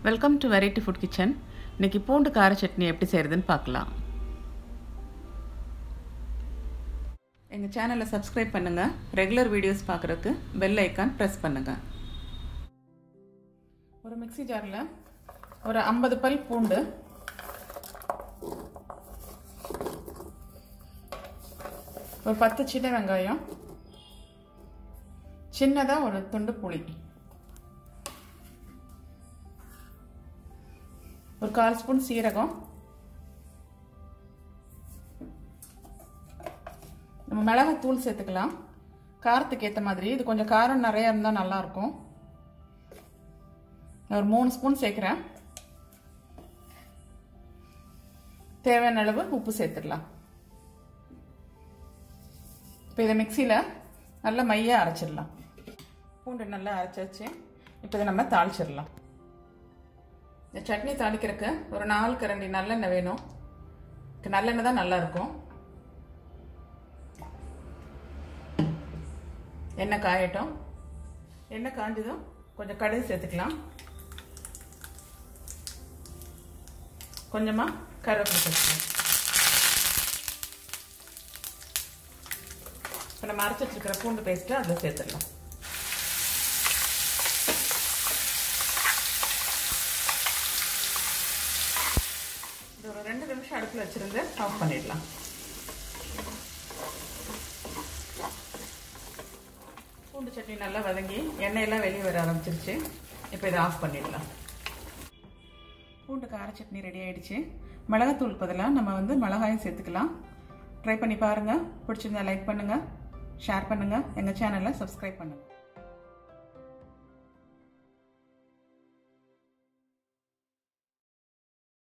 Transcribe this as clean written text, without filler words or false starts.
Welcome to variety food kitchen. இன்னைக்கு பூண்டு கார சட்னி எப்படி செய்கிறதுன்னு பார்க்கலாம். எங்கள் சேனலை சப்ஸ்கிரைப் பண்ணுங்கள். ரெகுலர் வீடியோஸ் பார்க்குறதுக்கு பெல் ஐக்கான் ப்ரெஸ் பண்ணுங்கள். ஒரு மிக்ஸி ஜாரில் ஒரு 50 பல் பூண்டு, ஒரு 10 சின்ன வெங்காயம், சின்னதாக ஒரு துண்டு புளி, ஒரு 1/4 ஸ்பூன் சீரகம், நம்ம மிளகாத்தூள் சேர்த்துக்கலாம் காரத்துக்கு ஏற்ற மாதிரி. இது கொஞ்சம் காரம் நிறையா இருந்தால் நல்லாயிருக்கும். ஒரு 3 ஸ்பூன் சேர்க்குறேன். தேவையான அளவு உப்பு சேர்த்துடலாம். இப்போ இதை மிக்சியில் நல்லா மையாக அரைச்சிடலாம். பூண்டு நல்லா அரைச்சாச்சு. இப்போ இதை நம்ம தாளிச்சிடலாம். இந்த சட்னி தாளிக்கிறதுக்கு ஒரு 4 கரண்டி நல்லெண்ணெய் வேணும். நல்லெண்ணெய் தான் நல்லா இருக்கும். எண்ணெய் காயட்டும். எண்ணெய் காஞ்சதும் கொஞ்சம் கடுகு சேர்த்துக்கலாம். கொஞ்சமாக கருவேப்பிலை சேர்த்துக்கலாம். இப்போ நம்ம அரைச்சி வச்சிருக்கிற பூண்டு பேஸ்ட்டை அதில் சேர்த்துடலாம். இது ஒரு 2 நிமிஷம் அடுப்பில் வச்சிருந்து ஆஃப் பண்ணிடலாம். பூண்டு சட்னி நல்லா வதங்கி எண்ணெயெல்லாம் வெளியே வர ஆரம்பிச்சிருச்சு. இப்போ இதை ஆஃப் பண்ணிடலாம். பூண்டு கார சட்னி ரெடி ஆகிடுச்சு. மிளகாத்தூள் பதிலாக நம்ம மிளகாயும் சேர்த்துக்கலாம். ட்ரை பண்ணி பாருங்கள். பிடிச்சிருந்தா லைக் பண்ணுங்கள், ஷேர் பண்ணுங்கள், எங்கள் சேனலை சப்ஸ்கிரைப் பண்ணுங்கள்.